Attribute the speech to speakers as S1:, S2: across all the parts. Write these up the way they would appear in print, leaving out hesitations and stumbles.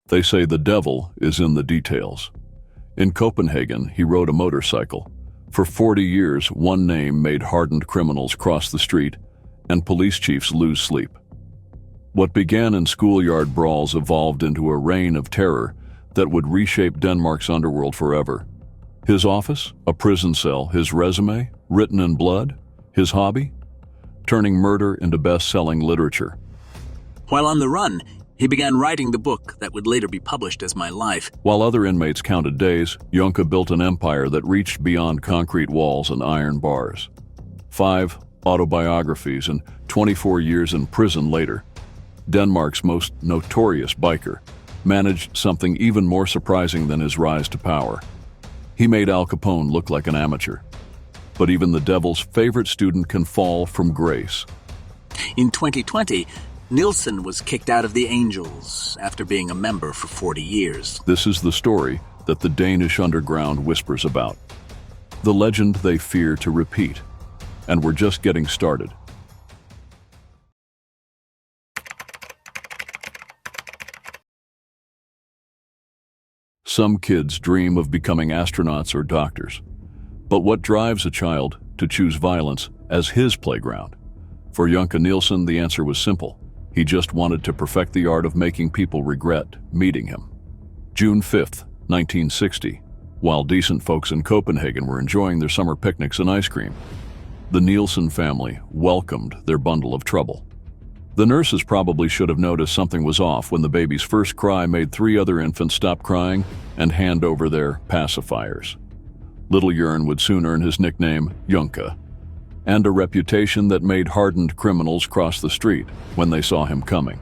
S1: They say the devil is in the details. In Copenhagen, he rode a motorcycle. For 40 years, one name made hardened criminals cross the street and police chiefs lose sleep. What began in schoolyard brawls evolved into a reign of terror that would reshape Denmark's underworld forever. His office, a prison cell, his resume, written in blood, his hobby, turning murder into best-selling literature.
S2: While on the run, he began writing the book that would later be published as My Life.
S1: While other inmates counted days, Jonke built an empire that reached beyond concrete walls and iron bars. 5 autobiographies and 24 years in prison later, Denmark's most notorious biker managed something even more surprising than his rise to power. He made Al Capone look like an amateur. But even the devil's favorite student can fall from grace.
S2: In 2020, Nielsen was kicked out of the Angels after being a member for 40 years.
S1: This is the story that the Danish underground whispers about. The legend they fear to repeat. And we're just getting started. Some kids dream of becoming astronauts or doctors. But what drives a child to choose violence as his playground? For Jorn Nielsen, the answer was simple. He just wanted to perfect the art of making people regret meeting him. June 5th, 1960, while decent folks in Copenhagen were enjoying their summer picnics and ice cream, the Nielsen family welcomed their bundle of trouble. The nurses probably should have noticed something was off when the baby's first cry made 3 other infants stop crying and hand over their pacifiers. Little Jorn would soon earn his nickname, Jonke, and a reputation that made hardened criminals cross the street when they saw him coming.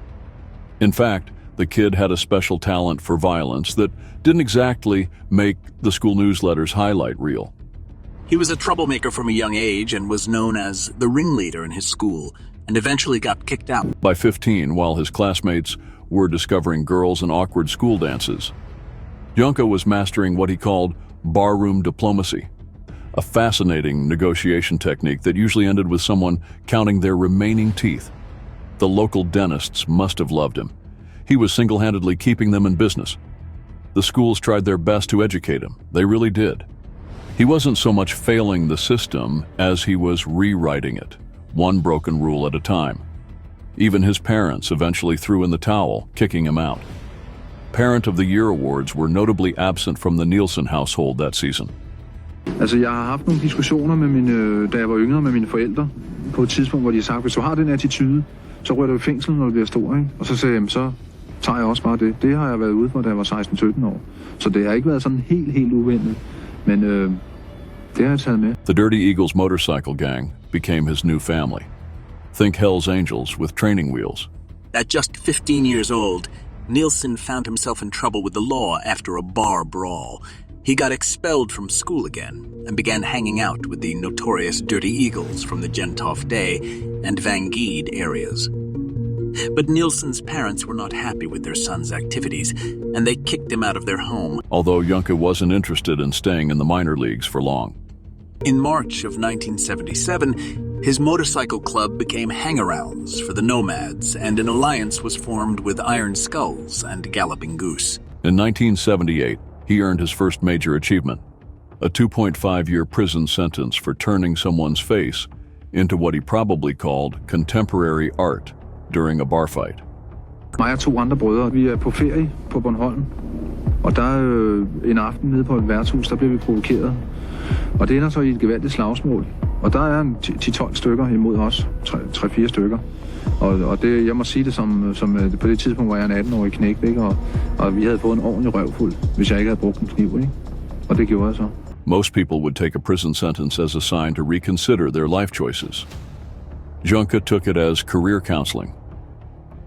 S1: In fact, the kid had a special talent for violence that didn't exactly make the school newsletter's highlight reel.
S2: He was a troublemaker from a young age and was known as the ringleader in his school, and eventually got kicked out.
S1: By 15, while his classmates were discovering girls in awkward school dances, Jonke was mastering what he called barroom diplomacy, a fascinating negotiation technique that usually ended with someone counting their remaining teeth. The local dentists must have loved him. He was single-handedly keeping them in business. The schools tried their best to educate him. They really did. He wasn't so much failing the system as he was rewriting it, one broken rule at a time. Even his parents eventually threw in the towel, kicking him out. Parent of the Year awards were notably absent from the Nielsen household that season.
S3: Altså, jeg har haft nogle diskussioner med da jeg var yngre med mine forældre, på et tidspunkt, hvor de har sagt, hvis du har den attitude, så rører du i fængsel, når du bliver stor, ikke? Og så sagde jeg, så tager jeg også bare det. Det har jeg været ude for, da jeg var 16-17 år. Så det har ikke været sådan helt uventet, men det har jeg taget med.
S1: The Dirty Eagles motorcycle gang became his new family. Think Hell's Angels with training wheels.
S2: At just 15 years old, Nielsen found himself in trouble with the law after a bar brawl. He got expelled from school again and began hanging out with the notorious Dirty Eagles from the Gentofte Day and Vangeed areas. But Nielsen's parents were not happy with their son's activities, and they kicked him out of their home.
S1: Although Jonke wasn't interested in staying in the minor leagues for long.
S2: In March of 1977, his motorcycle club became hangarounds for the Nomads, and an alliance was formed with Iron Skulls and Galloping Goose.
S1: In 1978, he earned his first major achievement, a 2.5-year prison sentence for turning someone's face into what he probably called contemporary art during a bar fight.
S3: Mig og 2 andre brødre, vi er på ferie på Bornholm, og der en aften nede på et værtshus, der blev vi provokeret. Og det ender så i et gevaldigt slagsmål, og der er en 10-12 stykker imod os, 3-4 stykker. Og det, jeg må sige det som på det tidspunkt, hvor jeg er en 18-årig knægt, ikke? Og vi havde fået en ordentlig røvfuld, hvis jeg ikke havde brugt en kniv, ikke? Og det gjorde jeg så.
S1: Most people would take a prison sentence as a sign to reconsider their life choices. Jonke took it as career counseling.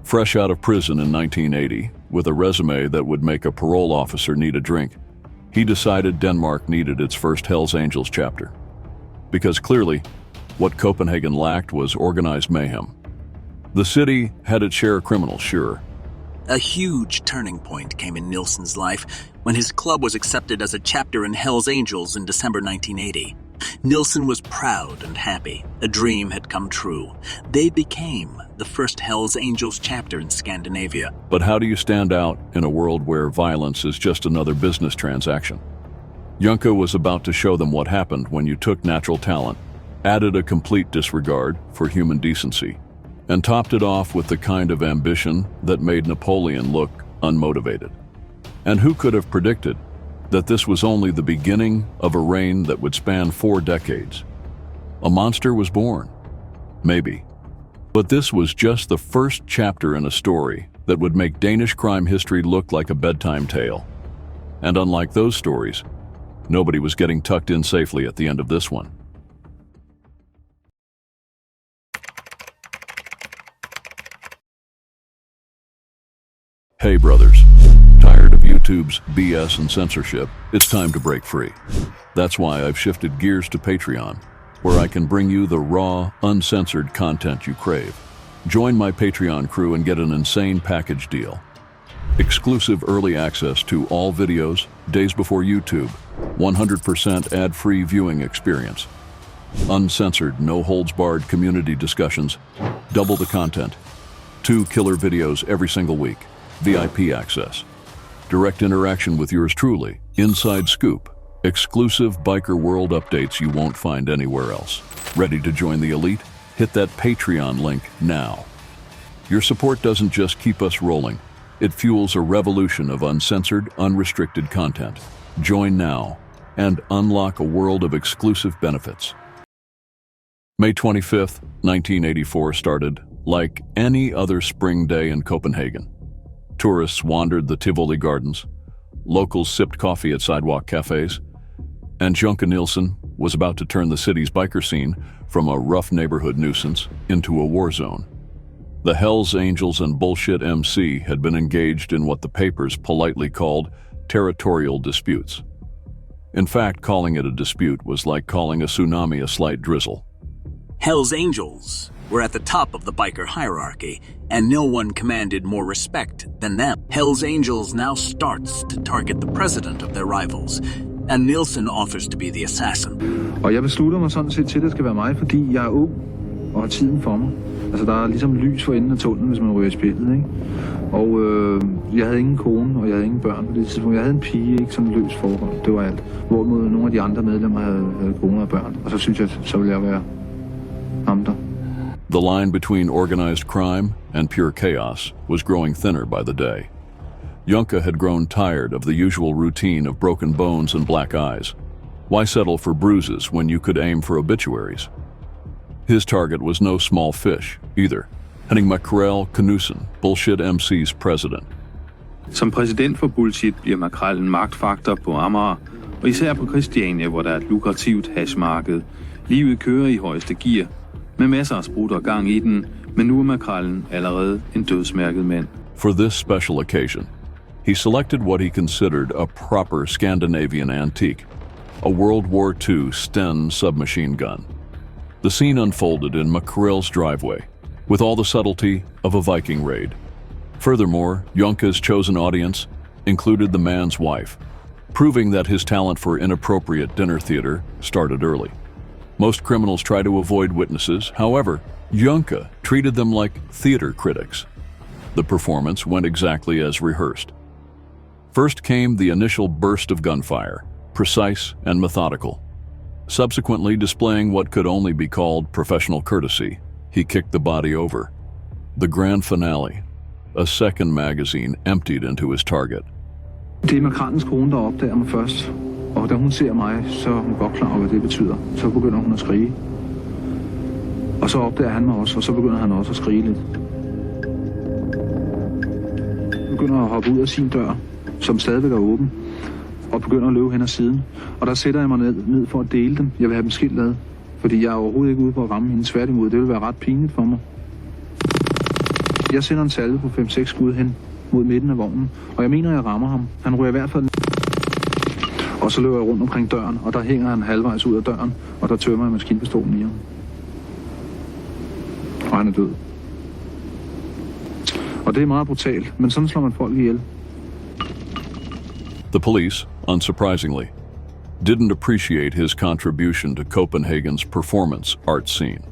S1: Fresh out of prison in 1980, with a resume that would make a parole officer need a drink, he decided Denmark needed its first Hell's Angels chapter. Because clearly, what Copenhagen lacked was organized mayhem. The city had its share of criminals, sure.
S2: A huge turning point came in Nielsen's life when his club was accepted as a chapter in Hell's Angels in December 1980. Nielsen was proud and happy. A dream had come true. They became the first Hells Angels chapter in Scandinavia.
S1: But how do you stand out in a world where violence is just another business transaction? Junke was about to show them what happened when you took natural talent, added a complete disregard for human decency, and topped it off with the kind of ambition that made Napoleon look unmotivated. And who could have predicted that this was only the beginning of a reign that would span 4 decades? A monster was born. Maybe. But this was just the first chapter in a story that would make Danish crime history look like a bedtime tale. And unlike those stories, nobody was getting tucked in safely at the end of this one. Hey brothers, tired of YouTube's BS and censorship? It's time to break free. That's why I've shifted gears to Patreon, where I can bring you the raw, uncensored content you crave. Join my Patreon crew and get an insane package deal. Exclusive early access to all videos, days before YouTube, 100% ad-free viewing experience. Uncensored, no-holds-barred community discussions, double the content, 2 killer videos every single week. VIP access, direct interaction with yours truly, inside scoop, exclusive biker world updates you won't find anywhere else. Ready to join the elite? Hit that Patreon link now. Your support doesn't just keep us rolling, it fuels a revolution of uncensored, unrestricted content. Join now and unlock a world of exclusive benefits. May 25th, 1984 started like any other spring day in Copenhagen. Tourists wandered the Tivoli Gardens, locals sipped coffee at sidewalk cafes, and Jorn Nielsen was about to turn the city's biker scene from a rough neighborhood nuisance into a war zone. The Hells Angels and Bullshit MC had been engaged in what the papers politely called territorial disputes. In fact, calling it a dispute was like calling a tsunami a slight drizzle.
S2: Hells Angels were at the top of the biker hierarchy, and no one commanded more respect than them. Hells Angels now starts to target the president of their rivals, and Nielsen offers to be the assassin.
S3: Og jeg beslutter mig sådan set til, at det skal være mig, fordi jeg er ung og har tiden for mig. Altså, der er ligesom lys for enden af tunnelen, hvis man ryger i spillet, ikke? Og jeg havde ingen kone, og jeg havde ingen børn på det tidspunkt. Jeg havde en pige, ikke sådan et løst forhold. Det var alt. Hvorimod nogle af de andre medlemmer havde kone og børn. Og så synes jeg, så ville jeg være ham der.
S1: The line between organized crime and pure chaos was growing thinner by the day. Junke had grown tired of the usual routine of broken bones and black eyes. Why settle for bruises when you could aim for obituaries? His target was no small fish, either. Henning Makrell Knudsen, Bullshit MC's president.
S4: Som præsident for Bullshit bliver Makrell en magtfaktor på Amager, og især på Christiania, hvor der er et lukrativt hashmarked. Livet kører i højeste gear, med masser af sprut og gang i den, men nu er Makrellen allerede en dødsmærket mand.
S1: For this special occasion, he selected what he considered a proper Scandinavian antique, a World War II Sten submachine gun. The scene unfolded in Makrell's driveway, with all the subtlety of a Viking raid. Furthermore, Junke's chosen audience included the man's wife, proving that his talent for inappropriate dinner theater started early. Most criminals try to avoid witnesses. However, Junke treated them like theater critics. The performance went exactly as rehearsed. First came the initial burst of gunfire, precise and methodical. Subsequently, displaying what could only be called professional courtesy, he kicked the body over. The grand finale, a second magazine emptied into his target.
S3: Det er Makrellens kone, der opdager mig først. Og da hun ser mig, så er hun godt klar over, hvad det betyder. Så begynder hun at skrige. Og så opdager han mig også, og så begynder han også at skrige lidt. Begynder at hoppe ud af sin dør, som stadigvæk er åben, og begynder at løbe hen ad siden. Og der sætter jeg mig ned for at dele dem. Jeg vil have dem skilt ad, fordi jeg er overhovedet ikke ude på at ramme hende. Tværtimod, det vil være ret pinligt for mig. Jeg sender en salve på 5-6 skud hen mod midten af vognen, og jeg mener, jeg rammer ham. Han ryger i hvert fald. Og så løber jeg rundt omkring døren, og der hænger han halvvejs ud af døren, og der tømmer jeg maskinpistolen i ham. Og han er død. Og det er meget brutalt, men sådan slår man folk ihjel.
S1: The police, unsurprisingly, didn't appreciate his contribution to Copenhagen's performance art scene.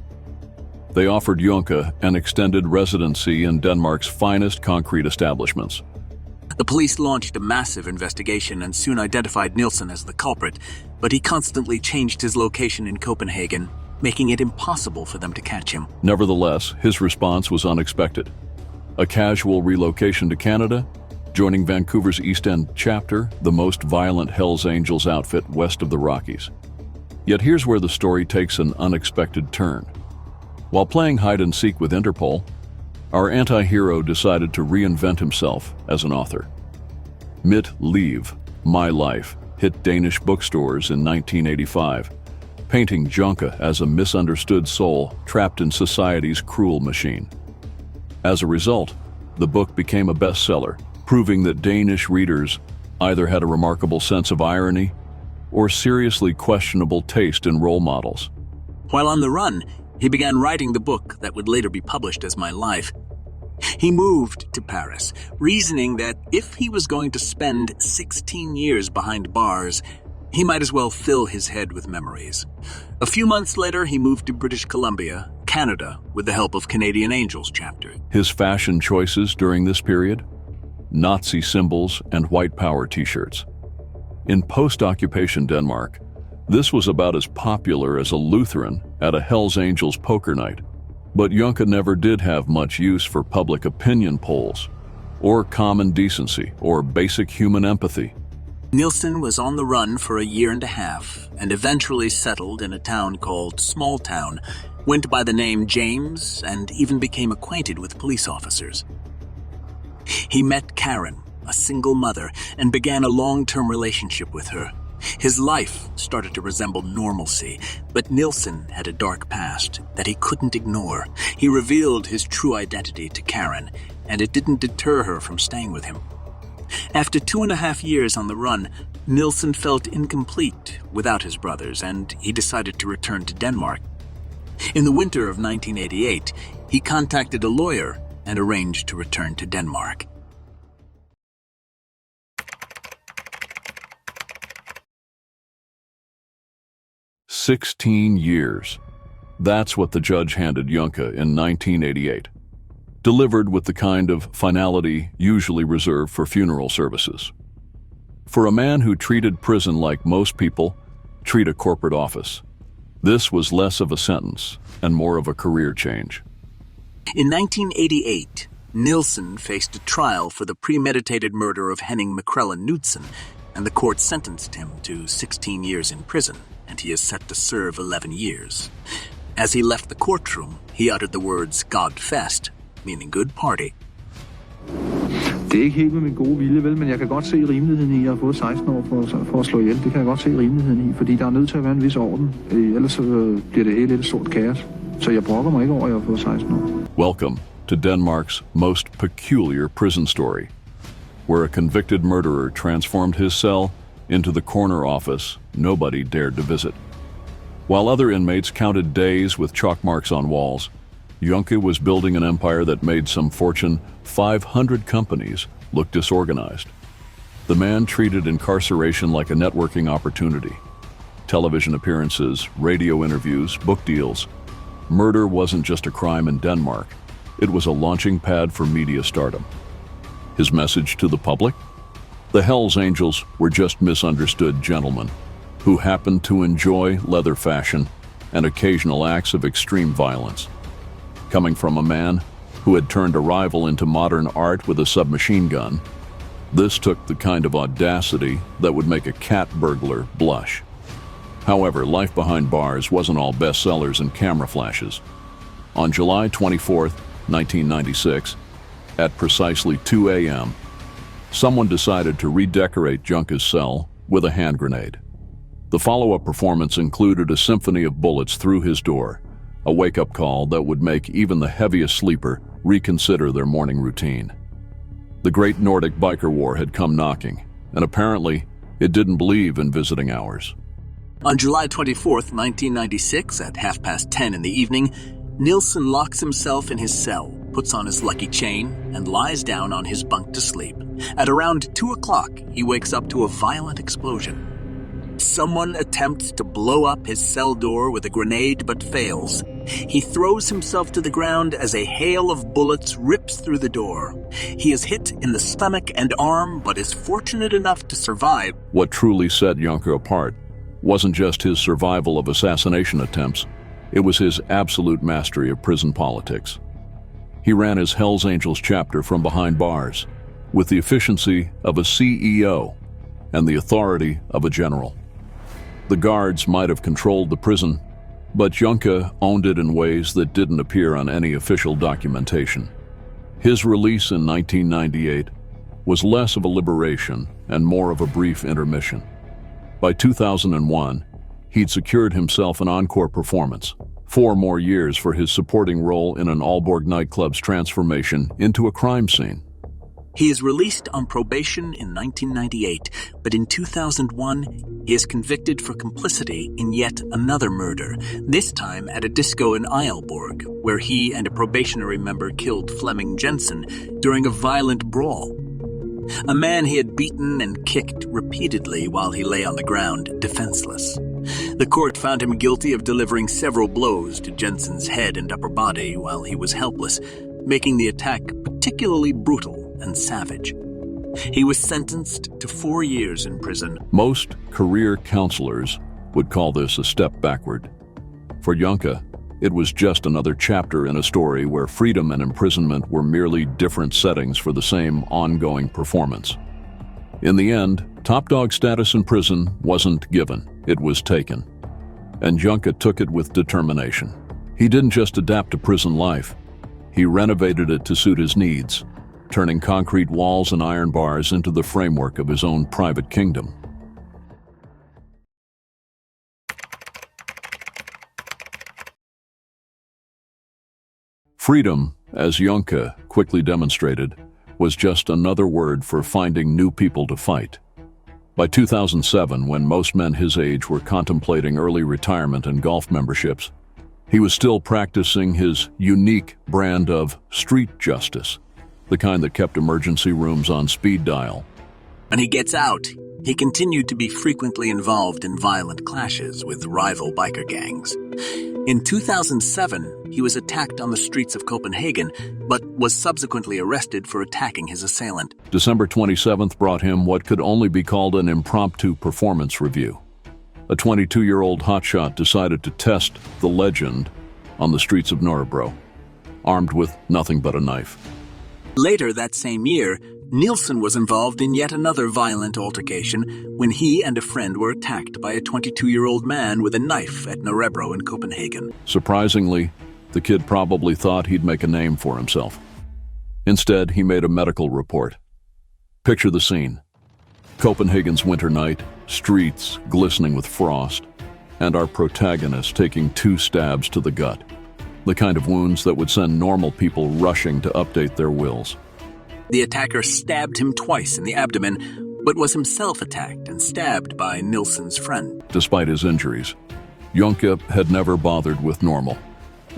S1: They offered Jonke an extended residency in Denmark's finest concrete establishments.
S2: The police launched a massive investigation and soon identified Nielsen as the culprit, but he constantly changed his location in Copenhagen, making it impossible for them to catch him.
S1: Nevertheless, his response was unexpected. A casual relocation to Canada, joining Vancouver's East End chapter, the most violent Hells Angels outfit west of the Rockies. Yet here's where the story takes an unexpected turn. While playing hide-and-seek with Interpol, our anti-hero decided to reinvent himself as an author. Mit Liv, My Life, hit Danish bookstores in 1985, painting Jonke as a misunderstood soul trapped in society's cruel machine. As a result, the book became a bestseller, proving that Danish readers either had a remarkable sense of irony or seriously questionable taste in role models.
S2: While on the run, he began writing the book that would later be published as My Life. He moved to Paris, reasoning that if he was going to spend 16 years behind bars, he might as well fill his head with memories. A few months later, he moved to British Columbia, Canada, with the help of Canadian Angels chapter.
S1: His fashion choices during this period? Nazi symbols and white power t-shirts. In post-occupation Denmark, this was about as popular as a Lutheran at a Hells Angels poker night. But Jonke never did have much use for public opinion polls, or common decency, or basic human empathy.
S2: Nielsen was on the run for a year and a half, and eventually settled in a town called Small Town, went by the name James, and even became acquainted with police officers. He met Karen, a single mother, and began a long-term relationship with her. His life started to resemble normalcy, but Nielsen had a dark past that he couldn't ignore. He revealed his true identity to Karen, and it didn't deter her from staying with him. After 2.5 years on the run, Nielsen felt incomplete without his brothers, and he decided to return to Denmark. In the winter of 1988, he contacted a lawyer and arranged to return to Denmark.
S1: "16 years. That's what the judge handed Jonke in 1988, delivered with the kind of finality usually reserved for funeral services. For a man who treated prison like most people treat a corporate office, this was less of a sentence and more of a career change.
S2: In 1988, Nielsen faced a trial for the premeditated murder of Henning McCrellan Knudsen, and the court sentenced him to 16 years in prison, and he is set to serve 11 years. As he left the courtroom, he uttered the words "God fest," meaning good party.
S3: Det er ikke helt med min gode vilje, vel, men jeg kan godt se rimeligheden i at have fået 16 år for at slå ihjel. Det kan jeg godt se rimeligheden i, fordi der er nødt til at være en vis orden. Ellers så bliver det hele et stort kaos. Så jeg brokker mig ikke over, at jeg har fået 16 år.
S1: Welcome to Denmark's most peculiar prison story, where a convicted murderer transformed his cell into the corner office nobody dared to visit. While other inmates counted days with chalk marks on walls, Jonke was building an empire that made some Fortune 500 companies look disorganized. The man treated incarceration like a networking opportunity. Television appearances, radio interviews, book deals. Murder wasn't just a crime in Denmark. It was a launching pad for media stardom. His message to the public? The Hells Angels were just misunderstood gentlemen who happened to enjoy leather fashion and occasional acts of extreme violence. Coming from a man who had turned a rival into modern art with a submachine gun, this took the kind of audacity that would make a cat burglar blush. However, life behind bars wasn't all bestsellers and camera flashes. On July 24, 1996, at precisely 2 a.m., someone decided to redecorate Jonke's cell with a hand grenade. The follow-up performance included a symphony of bullets through his door, a wake-up call that would make even the heaviest sleeper reconsider their morning routine. The Great Nordic Biker War had come knocking, and apparently it didn't believe in visiting hours.
S2: On July 24th, 1996, at 10:30 in the evening, Nielsen locks himself in his cell, puts on his lucky chain, and lies down on his bunk to sleep. At around 2 o'clock, he wakes up to a violent explosion. Someone attempts to blow up his cell door with a grenade but fails. He throws himself to the ground as a hail of bullets rips through the door. He is hit in the stomach and arm but is fortunate enough to survive.
S1: What truly set Juncker apart wasn't just his survival of assassination attempts, it was his absolute mastery of prison politics. He ran his Hells Angels chapter from behind bars, with the efficiency of a CEO and the authority of a general. The guards might have controlled the prison, but Juncker owned it in ways that didn't appear on any official documentation. His release in 1998 was less of a liberation and more of a brief intermission. By 2001, he'd secured himself an encore performance, 4 more years for his supporting role in an Aalborg nightclub's transformation into a crime scene.
S2: He is released on probation in 1998, but in 2001, he is convicted for complicity in yet another murder, this time at a disco in Aalborg, where he and a probationary member killed Flemming Jensen during a violent brawl. A man he had beaten and kicked repeatedly while he lay on the ground, defenseless. The court found him guilty of delivering several blows to Jensen's head and upper body while he was helpless, making the attack particularly brutal and savage. He was sentenced to 4 years in prison.
S1: Most career counselors would call this a step backward. For Juncker, it was just another chapter in a story where freedom and imprisonment were merely different settings for the same ongoing performance. In the end, top dog status in prison wasn't given, it was taken. And Juncker took it with determination. He didn't just adapt to prison life, he renovated it to suit his needs, turning concrete walls and iron bars into the framework of his own private kingdom. Freedom, as Juncker quickly demonstrated, was just another word for finding new people to fight. By 2007, when most men his age were contemplating early retirement and golf memberships, he was still practicing his unique brand of street justice, the kind that kept emergency rooms on speed dial.
S2: When he gets out, he continued to be frequently involved in violent clashes with rival biker gangs. In 2007, he was attacked on the streets of Copenhagen, but was subsequently arrested for attacking his assailant.
S1: December 27th brought him what could only be called an impromptu performance review. A 22-year-old hotshot decided to test the legend on the streets of Nørrebro, armed with nothing but a knife.
S2: Later that same year, Nielsen was involved in yet another violent altercation when he and a friend were attacked by a 22-year-old man with a knife at Nørrebro in Copenhagen.
S1: Surprisingly, the kid probably thought he'd make a name for himself. Instead, he made a medical report. Picture the scene. Copenhagen's winter night, streets glistening with frost, and our protagonist taking 2 stabs to the gut. The kind of wounds that would send normal people rushing to update their wills.
S2: The attacker stabbed him twice in the abdomen, but was himself attacked and stabbed by Nielsen's friend.
S1: Despite his injuries, Juncker had never bothered with normal.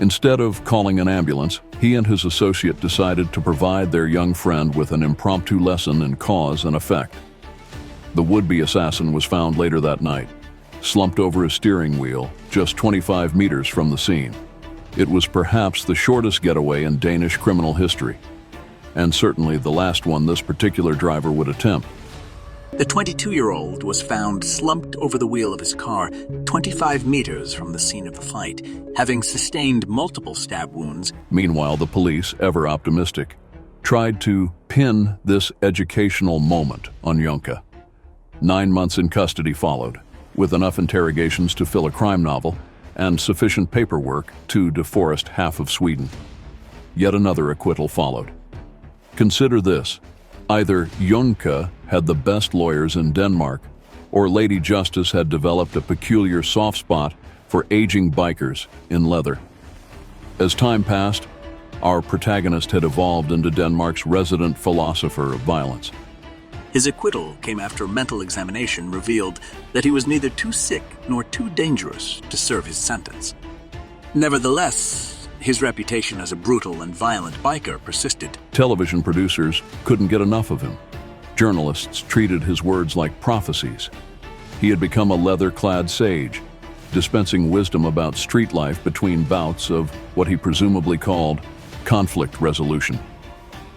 S1: Instead of calling an ambulance, he and his associate decided to provide their young friend with an impromptu lesson in cause and effect. The would-be assassin was found later that night, slumped over a steering wheel just 25 meters from the scene. It was perhaps the shortest getaway in Danish criminal history, and certainly the last one this particular driver would attempt.
S2: The 22-year-old was found slumped over the wheel of his car 25 meters from the scene of the fight, having sustained multiple stab wounds.
S1: Meanwhile, the police, ever optimistic, tried to pin this educational moment on Juncker. 9 months in custody followed, with enough interrogations to fill a crime novel and sufficient paperwork to deforest half of Sweden. Yet another acquittal followed. Consider this. Either Juncker had the best lawyers in Denmark, or Lady Justice had developed a peculiar soft spot for aging bikers in leather. As time passed, our protagonist had evolved into Denmark's resident philosopher of violence.
S2: His acquittal came after a mental examination revealed that he was neither too sick nor too dangerous to serve his sentence. Nevertheless, his reputation as a brutal and violent biker persisted.
S1: Television producers couldn't get enough of him. Journalists treated his words like prophecies. He had become a leather-clad sage, dispensing wisdom about street life between bouts of what he presumably called conflict resolution.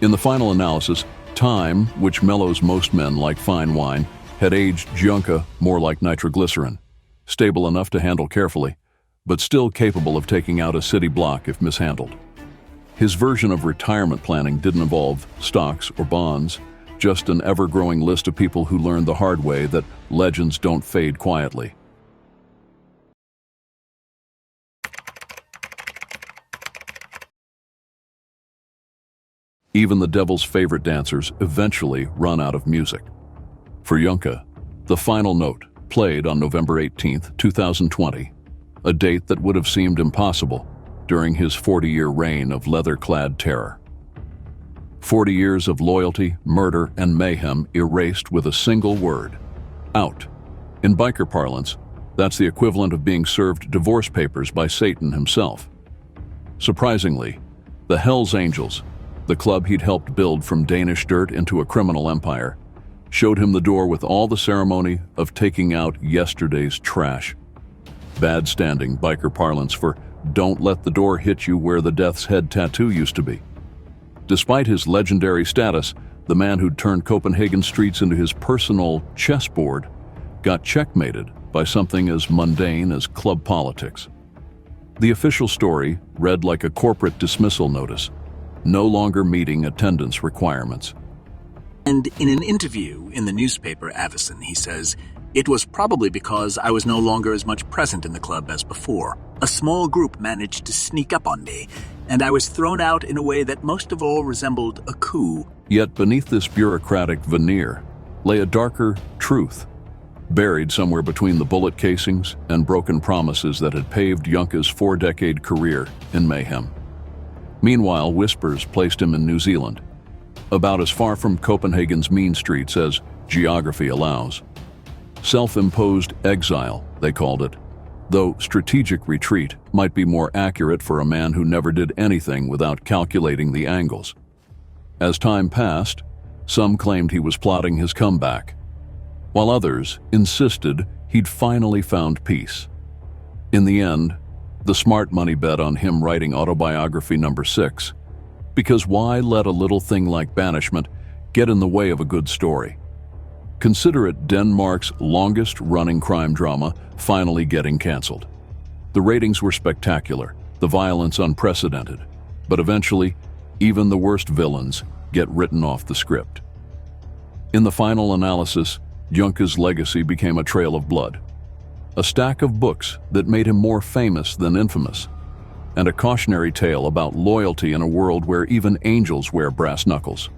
S1: In the final analysis, time, which mellows most men like fine wine, had aged Junka more like nitroglycerin, stable enough to handle carefully, but still capable of taking out a city block if mishandled. His version of retirement planning didn't involve stocks or bonds, just an ever-growing list of people who learned the hard way that legends don't fade quietly. Even the devil's favorite dancers eventually run out of music. For Junka, the final note played on November 18, 2020, a date that would have seemed impossible during his 40-year reign of leather-clad terror. 40 years of loyalty, murder, and mayhem erased with a single word: out. In biker parlance, that's the equivalent of being served divorce papers by Satan himself. Surprisingly, the Hells Angels, the club he'd helped build from Danish dirt into a criminal empire, showed him the door with all the ceremony of taking out yesterday's trash. Bad standing biker parlance for "don't let the door hit you where the death's head tattoo used to be." Despite his legendary status, the man who'd turned Copenhagen streets into his personal chessboard got checkmated by something as mundane as club politics. The official story read like a corporate dismissal notice, no longer meeting attendance requirements.
S2: And in an interview in the newspaper Avison, he says, "It was probably because I was no longer as much present in the club as before. A small group managed to sneak up on me, and I was thrown out in a way that most of all resembled a coup."
S1: Yet beneath this bureaucratic veneer lay a darker truth, buried somewhere between the bullet casings and broken promises that had paved Junka's 4-decade career in mayhem. Meanwhile, whispers placed him in New Zealand, about as far from Copenhagen's mean streets as geography allows. Self-imposed exile, they called it, though strategic retreat might be more accurate for a man who never did anything without calculating the angles. As time passed, some claimed he was plotting his comeback, while others insisted he'd finally found peace. In the end, the smart money bet on him writing autobiography number 6, because why let a little thing like banishment get in the way of a good story? Consider it Denmark's longest-running crime drama finally getting canceled. The ratings were spectacular, the violence unprecedented, but eventually, even the worst villains get written off the script. In the final analysis, Junka's legacy became a trail of blood, a stack of books that made him more famous than infamous, and a cautionary tale about loyalty in a world where even angels wear brass knuckles.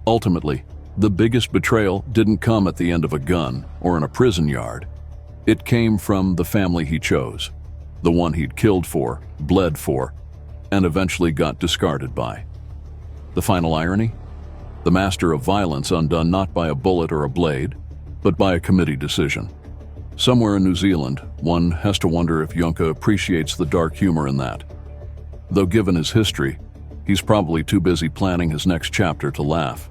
S1: Ultimately, the biggest betrayal didn't come at the end of a gun or in a prison yard. It came from the family he chose, the one he'd killed for, bled for, and eventually got discarded by. The final irony? The master of violence undone not by a bullet or a blade, but by a committee decision. Somewhere in New Zealand, one has to wonder if Junka appreciates the dark humor in that. Though given his history, he's probably too busy planning his next chapter to laugh.